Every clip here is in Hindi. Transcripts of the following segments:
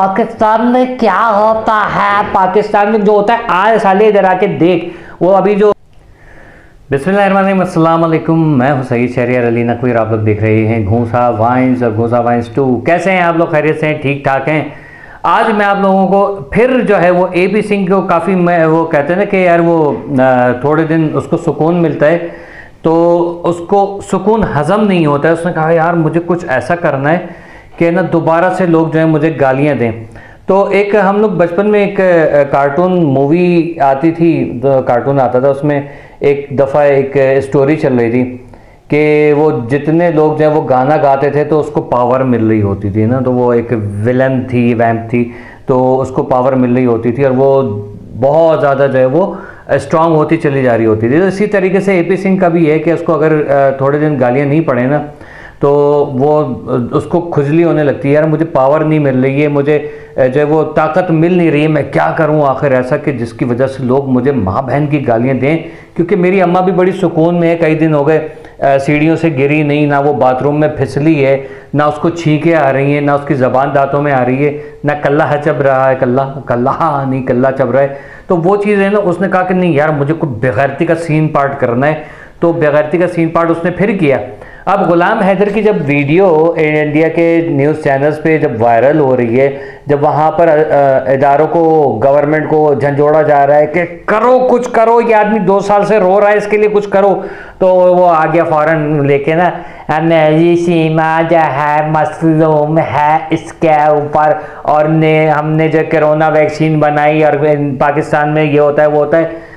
पाकिस्तान में क्या होता है, पाकिस्तान में जो होता है आए साले इधर आके देख। वो अभी जो बिस्मिल्लाहिर्रहमानिर्रहीम, अस्सलाम वालेकुम। मैं हूं सईद शहरियार अली नकवी। आप लोग देख रहे हैं घूसा वाइन्स और घूसा वाइन्स 2। कैसे हैं आप लोग? खैरियत से हैं? ठीक ठाक हैं? आज मैं आप लोगों को फिर जो है वो AP सिंह को काफ़ी मैं वो कहते हैं ना कि यार वो थोड़े दिन उसको सुकून मिलता है तो उसको सुकून हज़म नहीं होता है। उसने कहा यार मुझे कुछ ऐसा करना है कि ना दोबारा से लोग जो है मुझे गालियां दें। तो एक हम लोग बचपन में एक कार्टून मूवी आती थी, कार्टून आता था, उसमें एक दफ़ा एक स्टोरी चल रही थी कि वो जितने लोग जो है वो गाना गाते थे तो उसको पावर मिल रही होती थी ना। तो वो एक विलन थी, वैम्प थी, तो उसको पावर मिल रही होती थी और वो बहुत ज़्यादा जो है वो स्ट्रांग होती चली जा रही होती थी। तो इसी तरीके से AP सिंह का भी है कि उसको अगर थोड़े दिन गालियाँ नहीं पड़े ना तो वो उसको खुजली होने लगती है, यार मुझे पावर नहीं मिल रही है, मुझे जो है वो ताकत मिल नहीं रही है, मैं क्या करूं आखिर ऐसा कि जिसकी वजह से लोग मुझे माँ बहन की गालियां दें। क्योंकि मेरी अम्मा भी बड़ी सुकून में है, कई दिन हो गए सीढ़ियों से गिरी नहीं, ना वो बाथरूम में फिसली है, ना उसको छींकें आ रही हैं, ना उसकी ज़बान दांतों में आ रही है, ना कल्ला चब रहा है, कल्ला नहीं कल्ला चब रहा है। तो वो चीज़ है ना, उसने कहा कि नहीं यार मुझे कुछ बेगैरती का सीन पार्ट करना है। तो बेगैरती का सीन पार्ट उसने फिर किया। अब गुलाम हैदर की जब वीडियो इंडिया के न्यूज़ चैनल्स पे जब वायरल हो रही है, जब वहाँ पर इदारों को, गवर्नमेंट को झंझोड़ा जा रहा है कि करो कुछ करो, ये आदमी 2 साल से रो रहा है, इसके लिए कुछ करो, तो वो आ गया फ़ौरन लेके ना, मेरी सीमा जो है मसलूम है इसके ऊपर, और हमने जो कोरोना वैक्सीन बनाई और पाकिस्तान में ये होता है वो होता है,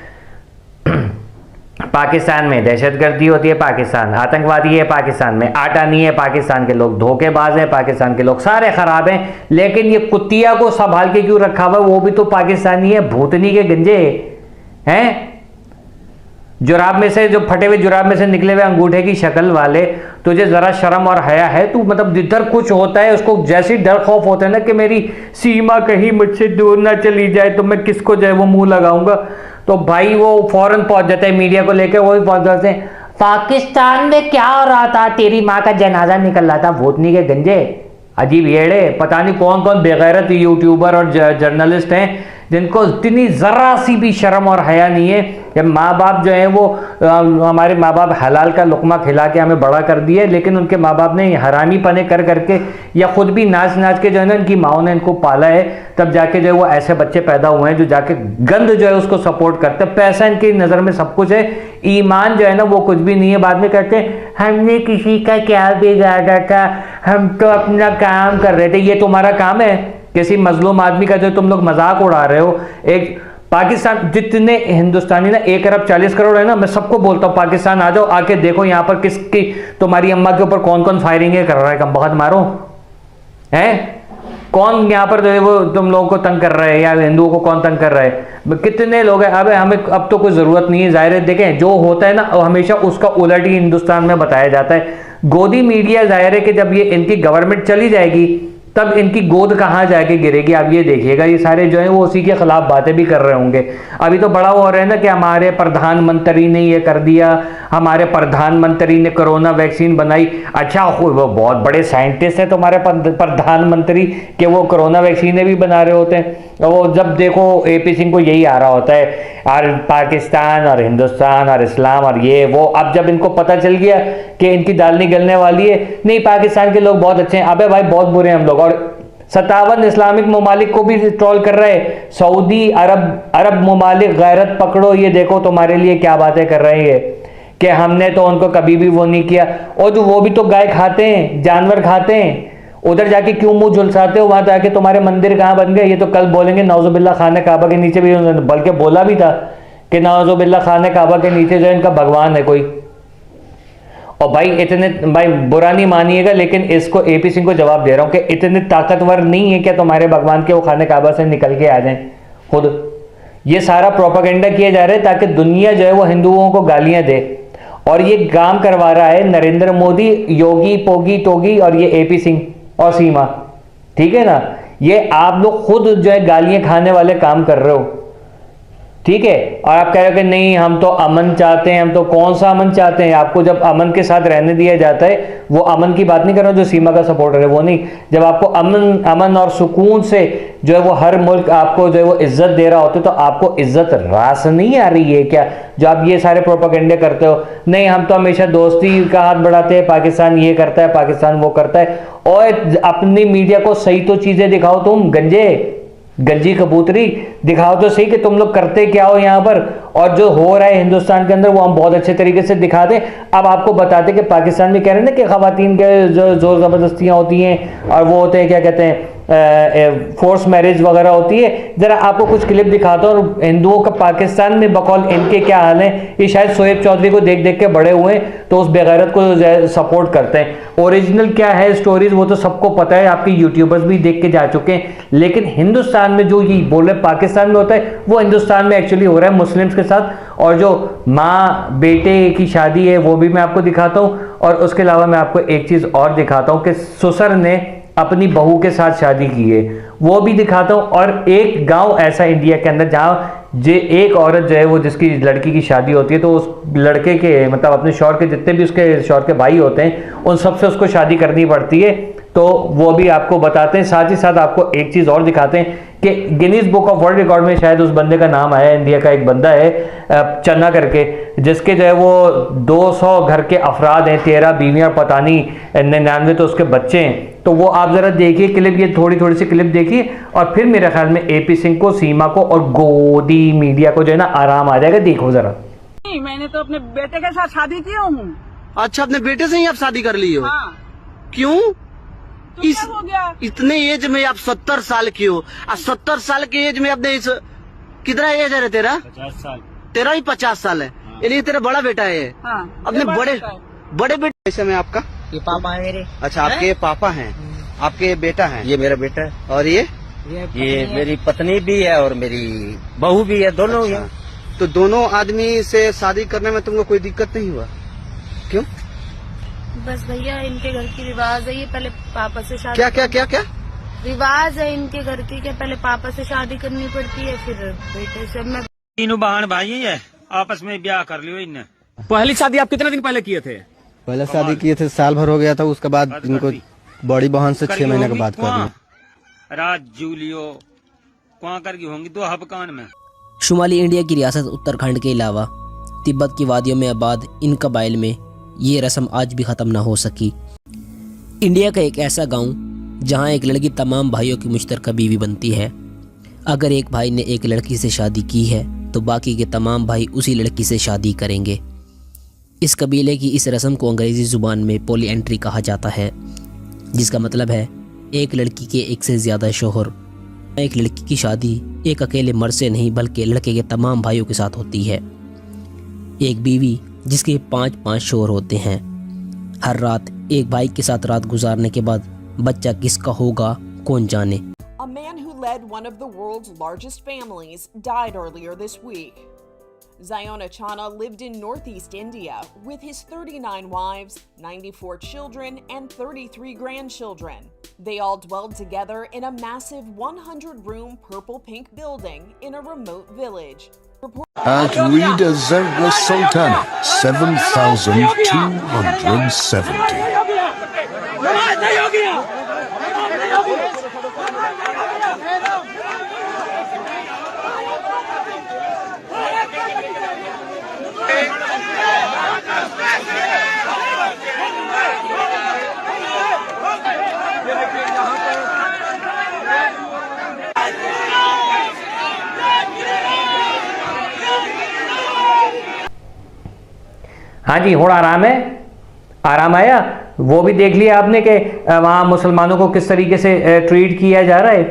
पाकिस्तान में दहशतगर्दी होती है, पाकिस्तान आतंकवादी है, पाकिस्तान में आटा नहीं है, पाकिस्तान के लोग धोखेबाज हैं, पाकिस्तान के लोग सारे खराब हैं। लेकिन ये कुत्तिया को संभाल के क्यों रखा हुआ है? वो भी तो पाकिस्तानी है, भूतनी के गंजे हैं, जुराब में से, जो फटे हुए जुराब में से निकले हुए अंगूठे की शक्ल वाले। तुझे जरा शर्म और हया है? तू मतलब जिधर कुछ होता है उसको जैसी डर खौफ होता है ना कि मेरी सीमा कहीं मुझसे दूर ना चली जाए तो मैं किसको जो है वो मुंह लगाऊंगा, तो भाई वो फौरन पहुंच जाता है मीडिया को लेकर, वो भी पहुंच जाते हैं पाकिस्तान में क्या हो रहा था, तेरी माँ का जनाजा निकल रहा था, भूतनी के गंजे अजीब येड़े। पता नहीं कौन कौन बेगैरत यूट्यूबर और जर्नलिस्ट हैं जिनको इतनी ज़रा सी भी शर्म और हया नहीं है। जब माँ बाप जो है वो हमारे माँ बाप हलाल का लुकमा खिला के हमें बड़ा कर दिए, लेकिन उनके माँ बाप ने हरामी पने कर करके या खुद भी नाच नाच के जो है ना इनकी माओ ने इनको पाला है, तब जाके जो है वो ऐसे बच्चे पैदा हुए हैं जो जाके गंद जो है उसको सपोर्ट करते हैं। पैसा इनकी नज़र में सब कुछ है, ईमान जो है ना वो कुछ भी नहीं है। बाद में कहते हैं हमने किसी का क्या बिगाड़ा था, हम तो अपना काम कर रहे थे। ये तुम्हारा काम है? किसी मजलूम आदमी का जो तुम लोग मजाक उड़ा रहे हो। एक पाकिस्तान, जितने हिंदुस्तानी ना 1 अरब 40 करोड़ है ना, मैं सबको बोलता हूँ पाकिस्तान आ जाओ, आके देखो यहाँ पर किसकी, तुम्हारी अम्मा के ऊपर कौन कौन फायरिंग कर रहा है, कम बहुत मारो है, कौन यहाँ पर जो है वो तुम लोगों को तंग कर रहा है, या हिंदुओं को कौन तंग कर रहा है, कितने लोग हैं। अब हमें अब तो कोई ज़रूरत नहीं है, ज़ाहिर है देखें जो होता है ना हमेशा उसका उलट ही हिंदुस्तान में बताया जाता है। गोदी मीडिया, ज़ाहिर है कि जब ये इनकी गवर्नमेंट चली जाएगी तब इनकी गोद कहाँ जाके गिरेगी, आप ये देखिएगा। ये सारे जो है वो उसी के खिलाफ बातें भी कर रहे होंगे। अभी तो बड़ा हो रहा है ना कि हमारे प्रधानमंत्री ने ये कर दिया, हमारे प्रधानमंत्री ने कोरोना वैक्सीन बनाई। अच्छा, वो बहुत बड़े साइंटिस्ट हैं तुम्हारे प्रधानमंत्री के, वो कोरोना वैक्सीनें भी बना रहे होते हैं। और वो जब देखो AP सिंह को यही आ रहा होता है, और पाकिस्तान और हिंदुस्तान और इस्लाम और ये वो। अब जब इनको पता चल गया कि इनकी दाल नहीं गलने वाली है, नहीं पाकिस्तान के लोग बहुत अच्छे हैं, अबे भाई बहुत बुरे हैं हम लोग। और 57 इस्लामिक ममालिक को भी ट्रोल कर रहे हैं, सऊदी अरब ममालिक, गैरत पकड़ो, ये देखो तुम्हारे लिए क्या बातें कर रहे हैं कि हमने तो उनको कभी भी वो नहीं किया। और जो वो भी तो गाय खाते हैं, जानवर खाते हैं, उधर जाके क्यों मुंह झुलसाते हो? वहां जाके तुम्हारे मंदिर कहाँ बन गए? ये तो कल बोलेंगे नौजुबिल्ला खाने काबा के नीचे भी, बल्कि बोला भी था कि नौजुबिल्ला खाने काबा के नीचे जो इनका भगवान है कोई। और भाई इतने, भाई बुरा नहीं मानिएगा, लेकिन इसको AP सिंह को जवाब दे रहा हूं कि इतने ताकतवर नहीं है क्या तुम्हारे भगवान के वो खाने काबा से निकल के आ जाएं खुद। ये सारा प्रोपागेंडा किया जा रहा है ताकि दुनिया जो है वो हिंदुओं को गालियां दे, और ये काम करवा रहा है नरेंद्र मोदी, योगी पोगी टोगी और ये AP सिंह और सीमा, ठीक है ना। ये आप लोग खुद जो है गालियां खाने वाले काम कर रहे हो। ठीक है। और आप कह रहे हो कि नहीं हम तो अमन चाहते हैं, हम तो कौन सा अमन चाहते हैं? आपको जब अमन के साथ रहने दिया जाता है, वो अमन की बात नहीं कर रहा जो सीमा का सपोर्टर है, वो नहीं। जब आपको अमन और सुकून से जो है वो हर मुल्क आपको जो है वो इज्जत दे रहा होता है, तो आपको इज्जत रास नहीं आ रही है क्या? जो आप ये सारे प्रोपेगेंडे करते हो, नहीं हम तो हमेशा दोस्ती का हाथ बढ़ाते हैं, पाकिस्तान ये करता है, पाकिस्तान वो करता है। और अपनी मीडिया को सही तो चीजें दिखाओ, तुम गंजी कबूतरी दिखाओ तो सही कि तुम लोग करते क्या हो यहाँ पर। और जो हो रहा है हिंदुस्तान के अंदर वो हम बहुत अच्छे तरीके से दिखा दें। अब आपको बताते कि पाकिस्तान में कह रहे हैं ना कि खवातीन के जो जोर ज़बरदस्तियाँ होती हैं और वो होते हैं क्या कहते हैं फोर्स मैरिज वगैरह होती है। जरा आपको कुछ क्लिप दिखाता हूँ। और हिंदुओं का पाकिस्तान में बकौल इनके क्या हाल है, ये शायद शोएब चौधरी को देख देख के बड़े हुए हैं तो उस बेगैरत को सपोर्ट करते हैं। ओरिजिनल क्या है स्टोरीज वो तो सबको पता है, आपके यूट्यूबर्स भी देख के जा चुके हैं। लेकिन हिंदुस्तान में जो ये बोल रहे पाकिस्तान में होता है वो हिंदुस्तान में एक्चुअली हो रहा है मुस्लिम्स के साथ। और जो माँ बेटे की शादी है वो भी मैं आपको दिखाता हूँ। और उसके अलावा मैं आपको एक चीज़ और दिखाता हूँ कि ससुर ने अपनी बहू के साथ शादी की है, वो भी दिखाता हूँ। और एक गांव ऐसा इंडिया के अंदर जहाँ जे एक औरत जो है वो जिसकी लड़की की शादी होती है तो उस लड़के के मतलब अपने शौहर के जितने भी उसके शौहर के भाई होते हैं उन सबसे उसको शादी करनी पड़ती है, तो वो भी आपको बताते हैं। साथ ही साथ आपको एक चीज़ और दिखाते हैं कि Guinness book of world record में शायद उस बंदे का नाम आया, इंडिया का एक बंदा है चन्ना करके, जिसके जो है वो 200 घर के अफराद हैं, 13 बीवियाँ, पता नहीं 99 तो उसके बच्चे हैं। तो वो आप जरा देखिए क्लिप, ये थोड़ी सी क्लिप देखिए और फिर मेरे ख्याल में एपी सिंह को, सीमा को और गोदी मीडिया को जो है ना आराम आ जाएगा। देखो जरा। नहीं, मैंने तो अपने बेटे के साथ शादी की हूँ। अच्छा, अपने बेटे से ही आप शादी कर ली हो? हाँ। क्यों? तो क्या हो गया? इतने एज में आप 70 साल की हो, और 70 साल के एज में अपने इस कितना एज है तेरा? 50 साल। तेरा ही 50 साल है। यानी तेरा बड़ा बेटा है। हाँ, अपने बड़े बेटे कैसे में आपका? ये पापा है मेरे। अच्छा, आपके पापा हैं, आपके बेटा है, ये मेरा बेटा है। और ये मेरी पत्नी भी है और मेरी बहू भी है, दोनों ही हैं। तो दोनों आदमी से शादी करने में तुमको कोई दिक्कत नहीं हुआ? क्यों? बस भैया इनके घर की रिवाज है, ये पहले पापा से शादी। क्या क्या क्या क्या रिवाज है इनके घर की, क्या पहले पापा से शादी करनी पड़ती है फिर बेटे से। मैं तीनों बहन भाई है, आपस में ब्याह कर लियो इनने। पहली शादी आप कितने दिन पहले किए थे? पहले शादी किए थे, साल भर हो गया था। उसके बाद इनको बड़ी बहन से 6 महीने के बाद कर ली। रात जूलियो कुआं करके होंगी 2 हबकान में। शुमाली इंडिया की रियासत उत्तराखंड के अलावा तिब्बत की वादियों में आबाद इन कबाइल में ये रस्म आज भी ख़त्म ना हो सकी। इंडिया का एक ऐसा गांव जहां एक लड़की तमाम भाइयों की मुश्तरका बीवी बनती है। अगर एक भाई ने एक लड़की से शादी की है तो बाकी के तमाम भाई उसी लड़की से शादी करेंगे। इस कबीले की इस रस्म को अंग्रेज़ी ज़ुबान में पॉली एंट्री कहा जाता है, जिसका मतलब है एक लड़की के एक से ज़्यादा शोहर। एक लड़की की शादी एक अकेले मर्द से नहीं बल्कि लड़के के तमाम भाइयों के साथ होती है। एक बीवी जिसके 5-5 शोहर होते हैं। हर रात एक भाई के साथ रात गुजारने के बाद बच्चा किसका होगा कौन जाने। A man who led one of the world's largest families died earlier this week. Ziona Chana lived in northeast India with his 39 wives, 94 children, and 33 grandchildren. They all dwelled together in a massive 100-room purple-pink building in a remote village. At Rida Zerga Sultana, 7,270. हाँ जी, थोड़ा आराम है, आराम आया। वो भी देख लिया आपने कि वहाँ मुसलमानों को किस तरीके से ट्रीट किया जा रहा है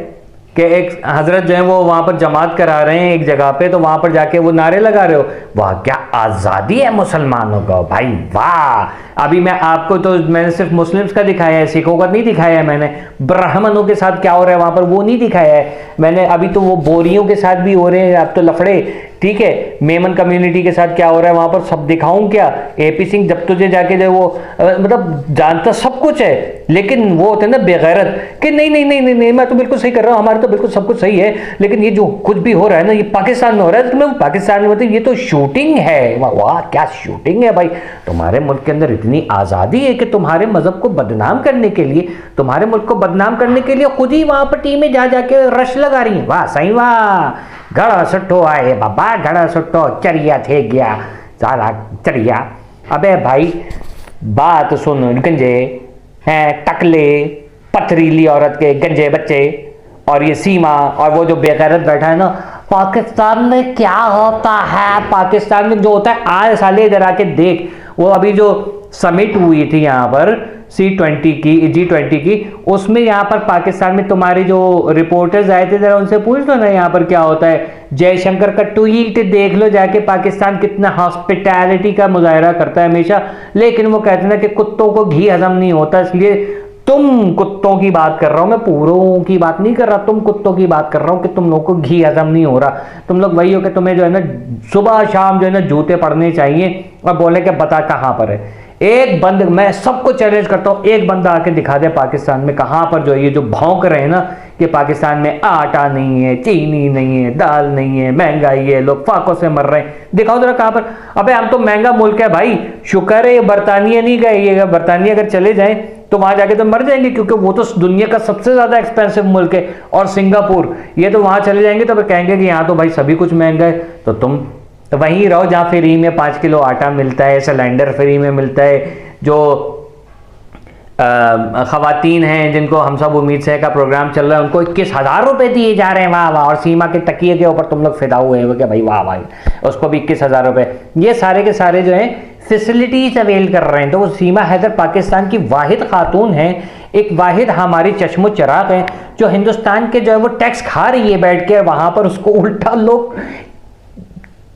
कि एक हजरत जो है वो वहाँ पर जमात करा रहे हैं एक जगह पे, तो वहाँ पर जाके वो नारे लगा रहे हो, वाह क्या आज़ादी है मुसलमानों का, भाई वाह। अभी मैं आपको तो मैंने सिर्फ मुस्लिम्स का दिखाया है, सिखों का नहीं दिखाया है मैंने। ब्राह्मणों के साथ क्या हो रहा है वहाँ पर वो नहीं दिखाया है मैंने। अभी तो वो बोरियों के साथ भी हो रहे हैं अब तो लफड़े ठीक है, मेमन कम्युनिटी के साथ क्या हो रहा है वहां पर सब दिखाऊं क्या? एपी सिंह जब तुझे जाके जो वो मतलब जानता सब कुछ है, लेकिन वो होते हैं ना बेगैरत कि नहीं नहीं नहीं नहीं नहीं मैं तो बिल्कुल सही कर रहा हूँ, हमारे तो बिल्कुल सब कुछ सही है, लेकिन ये जो कुछ भी हो रहा है ना ये पाकिस्तान में हो रहा है, तुम्हें पाकिस्तान में मतलब ये तो शूटिंग है। वाह क्या शूटिंग है भाई, तुम्हारे मुल्क के अंदर इतनी आज़ादी है कि तुम्हारे मजहब को बदनाम करने के लिए, तुम्हारे मुल्क को बदनाम करने के लिए खुद ही वहां पर टीमें जा जाके रश लगा रही हैं। वाह सही वाह, घड़ा सुट्टो आए बाबा, घड़ा सुट्टो चरिया थे गया सारा चरिया। अबे भाई बात सुन, गंजे हैं टकले पथरीली औरत के गंजे बच्चे और ये सीमा और वो जो बेगैरत बैठा है ना, पाकिस्तान में क्या होता है, पाकिस्तान में जो होता है आज साले इधर आके देख। वो अभी जो समिट हुई थी यहाँ पर G20 की, उसमें यहाँ पर पाकिस्तान में तुम्हारे जो रिपोर्टर्स आए थे जरा उनसे पूछ लो ना यहाँ पर क्या होता है। जयशंकर का ट्वीट देख लो जाके, पाकिस्तान कितना हॉस्पिटैलिटी का मुजाहरा करता है हमेशा, लेकिन वो कहते हैं ना कि कुत्तों को घी हजम नहीं होता, इसलिए तुम कुत्तों की बात कर रहा हूं मैं, पूरों की बात नहीं कर रहा, तुम कुत्तों की बात कर रहा हूं कि तुम लोगों को घी हजम नहीं हो रहा। तुम लोग वही हो कि तुम्हें जो है ना सुबह शाम जो है ना जूते पड़ने चाहिए और बोले कि बता कहां पर है। एक बंद, मैं सबको चैलेंज करता हूं, एक बंदा आके दिखा दे पाकिस्तान में कहां पर जो ये जो भौंक रहे हैं ना कि पाकिस्तान में आटा नहीं है, चीनी नहीं है, दाल नहीं है, महंगाई है, लोग फाकों से मर रहे हैं, दिखाओ जरा कहां पर। अबे हम तो महंगा मुल्क है भाई, शुक्र है ये बरतानिया नहीं गए, ये बरतानिया अगर चले जाएं तो वहां जाके तो मर जाएंगे, क्योंकि वो तो दुनिया का सबसे ज्यादा एक्सपेंसिव मुल्क है। और सिंगापुर, ये तो वहां चले जाएंगे तो फिर कहेंगे कि यहाँ तो भाई सभी कुछ महंगा है, तो तुम तो वहीं रहो जहां फ्री में 5 किलो आटा मिलता है, सिलेंडर फ्री में मिलता है। जो खवातीन हैं जिनको हम सब उम्मीद से का प्रोग्राम चल रहा है उनको 21,000 रुपए दिए जा रहे हैं, वाह वाह। और सीमा के तकिए के ऊपर तुम लोग फिदा हुए हैं कि भाई वाह भाई, उसको भी 21,000 रुपए। ये सारे के सारे जो है फैसिलिटीज अवेल कर रहे हैं। तो वो सीमा हैदर पाकिस्तान की वाहिद खातून है, एक वाहिद हमारी चश्मो चराग है जो हिंदुस्तान के जो है वो टैक्स खा रही है बैठ के, वहां पर उसको उल्टा लोग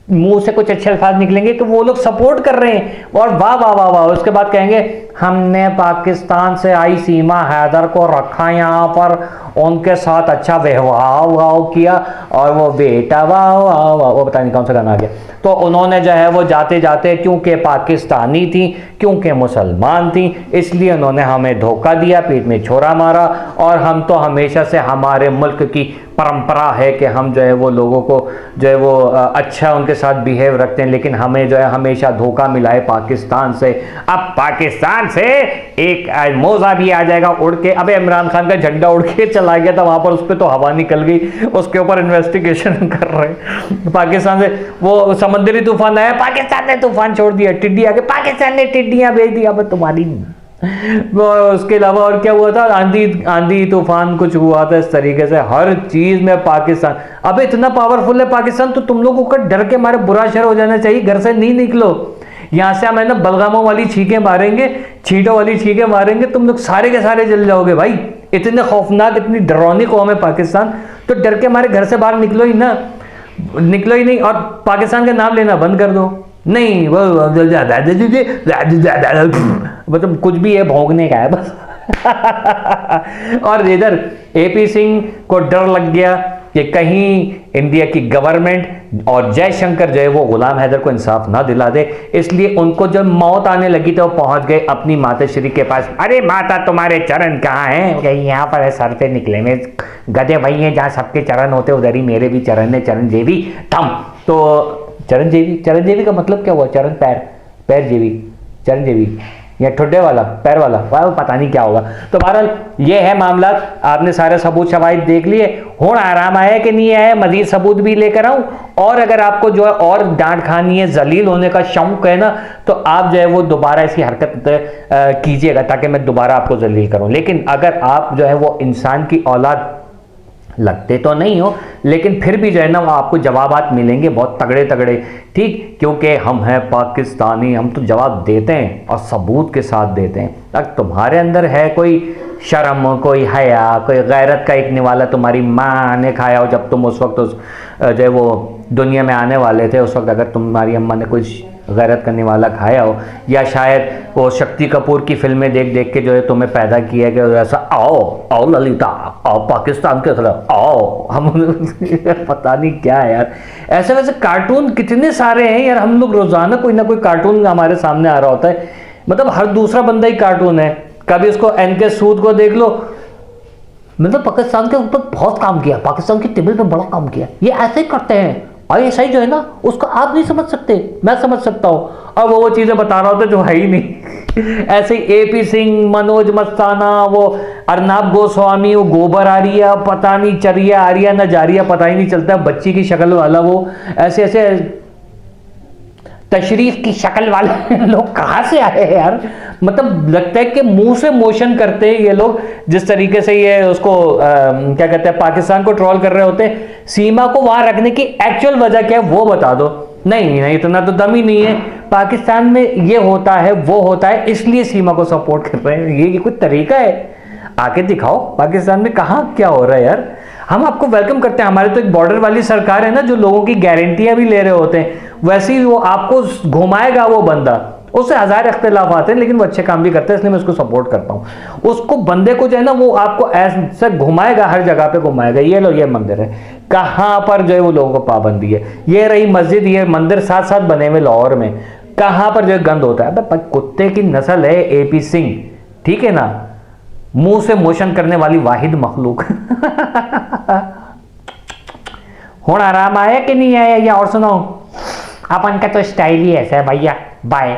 मुंह से कुछ अच्छे अल्फाज निकलेंगे तो वो लोग सपोर्ट कर रहे हैं और वाह वाह वाह वाह। उसके बाद कहेंगे हमने पाकिस्तान से आई सीमा हैदर को रखा यहाँ पर, उनके साथ अच्छा व्यवहार वाह किया और वो बेटा वाह वाह वाह, वो पता नहीं कौन सा गाना आ गया। तो उन्होंने जो है वो जाते जाते क्योंकि पाकिस्तानी थी, क्योंकि मुसलमान थी, इसलिए उन्होंने हमें धोखा दिया, पीठ में छोरा मारा। और हम तो हमेशा से हमारे मुल्क की परंपरा है कि हम जो है वो लोगों को जो है वो अच्छा उनके साथ बिहेव रखते हैं, लेकिन हमें जो है हमेशा धोखा मिला है पाकिस्तान से। अब पाकिस्तान से एक मोजा भी आ जाएगा उड़ के। अबे इमरान खान का झंडा उड़ के चला गया था वहां पर, उस पर तो हवा निकल गई, उसके ऊपर इन्वेस्टिगेशन कर रहे हैं। पाकिस्तान से वो समुद्री तूफान आया, पाकिस्तान ने तूफान छोड़ दिया, टिड्डी आके पाकिस्तान ने टिड्डियां भेज दिया। अब तुम्हारी उसके अलावा और क्या हुआ था, आंधी तूफान कुछ हुआ था इस तरीके से, हर चीज में पाकिस्तान। अब इतना पावरफुल है पाकिस्तान, तो तुम लोगों का डर के मारे बुरा शर हो जाना चाहिए, घर से नहीं निकलो। यहां से हम है ना बलगामों वाली छींकें मारेंगे, छींटों वाली छींकें मारेंगे, तुम लोग सारे के सारे जल जाओगे भाई। इतने खौफनाक, इतनी डरावनी कौम है पाकिस्तान, तो डर के मारे घर से बाहर निकलो ही ना, निकलो ही नहीं। और पाकिस्तान का नाम लेना बंद कर दो, नहीं वो मतलब कुछ भी है भौंकने का है बस। और इधर एपी सिंह को डर लग गया कि कहीं इंडिया की गवर्नमेंट और जयशंकर जो है वो गुलाम हैदर को इंसाफ ना दिला दे, इसलिए उनको जब मौत आने लगी तो वो पहुंच गए अपनी माता श्री के पास। अरे माता तुम्हारे चरण कहाँ हैं? कहीं यहाँ पर है, सर पे निकले में गधे भाई हैं, जहाँ सबके चरण होते उधर ही मेरे भी चरण है, चरणजेवी थम। तो चरणजेवी का मतलब क्या हुआ? चरण पैर जेवी, चरणजेवी या ठुड्डे वाला, पैर वाला, वाह पता नहीं क्या होगा। तो बहरहाल ये है मामला। आपने सारे सबूत शवाहिद देख लिए, हुण आराम आया कि नहीं आया, मजीद सबूत भी लेकर आऊं। और अगर आपको जो है और डांट खानी है, जलील होने का शौक है ना, तो आप जो है वो दोबारा इसकी हरकत कीजिएगा ताकि मैं दोबारा आपको जलील करूं। लेकिन अगर आप जो है वो इंसान की औलाद लगते तो नहीं हो, लेकिन फिर भी जो है ना वो आपको जवाबात मिलेंगे बहुत तगड़े तगड़े, ठीक, क्योंकि हम हैं पाकिस्तानी, हम तो जवाब देते हैं और सबूत के साथ देते हैं। अगर तुम्हारे अंदर है कोई शर्म, कोई हया, कोई गैरत का एक निवाला तुम्हारी माँ ने खाया हो जब तुम उस वक्त उस जो है वो दुनिया में आने वाले थे, उस वक्त अगर तुम्हारी अम्मा ने कोई गैरत करने वाला खाया हो, या शायद वो शक्ति कपूर की फिल्में देख देख के जो है तुम्हें पैदा किया कि ऐसा आओ आओ ललिता आओ पाकिस्तान के खिलाफ आओ हम पता नहीं क्या है यार। ऐसे वैसे कार्टून कितने सारे हैं यार, हम लोग रोजाना कोई ना कोई कार्टून हमारे सामने आ रहा होता है, मतलब हर दूसरा बंदा ही कार्टून है। कभी उसको एनके सूद को देख लो, मतलब पाकिस्तान के ऊपर बहुत काम किया, पाकिस्तान की टेबल पे बड़ा काम किया, ये ऐसे ही करते हैं। ISI जो है ना उसको आप नहीं समझ सकते, मैं समझ सकता हूँ, और वो चीज़ें बता रहा होता जो है ही नहीं। ऐसे ही AP सिंह, मनोज मस्ताना, वो अर्नाब गोस्वामी, वो गोबर आर्या, पता नहीं चरिया आर्या न जारिया, पता ही नहीं चलता, बच्ची की शक्ल वाला वो, ऐसे ऐसे तशरीफ की शक्ल वाले लोग कहाँ से आए हैं यार। मतलब लगता है कि मुंह से मोशन करते हैं ये लोग, जिस तरीके से ये उसको क्या कहते हैं पाकिस्तान को ट्रोल कर रहे होते हैं। सीमा को वहां रखने की एक्चुअल वजह क्या है वो बता दो। नहीं नहीं, इतना तो दम ही नहीं है, पाकिस्तान में ये होता है वो होता है इसलिए सीमा को सपोर्ट कर रहे हैं, ये कोई तरीका है? आके दिखाओ पाकिस्तान में कहाँ क्या हो रहा है यार। हम आपको वेलकम करते हैं, हमारे तो एक बॉर्डर वाली सरकार है ना जो लोगों की गारंटियां भी ले रहे होते हैं, वैसे ही वो आपको घुमाएगा वो बंदा। उससे हजार इख्तिलाफ आते हैं लेकिन वो अच्छे काम भी करते हैं, इसलिए मैं उसको सपोर्ट करता हूं। उसको बंदे को जो है ना वो आपको ऐसे घुमाएगा, हर जगह पे घुमाएगा। ये लो ये मंदिर है, कहां पर जो है वो लोगों को पाबंदी है। ये रही मस्जिद, ये मंदिर साथ साथ बने हुए लाहौर में, कहां पर जो है गंद होता है। अब कुत्ते की नस्ल है AP सिंह, ठीक है ना, मुंह से मोशन करने वाली वाहिद मखलूक। हुण आराम आया कि नहीं आया, या और सुनाओ? अपन का तो स्टाइल ही ऐसा है भैया। बाय।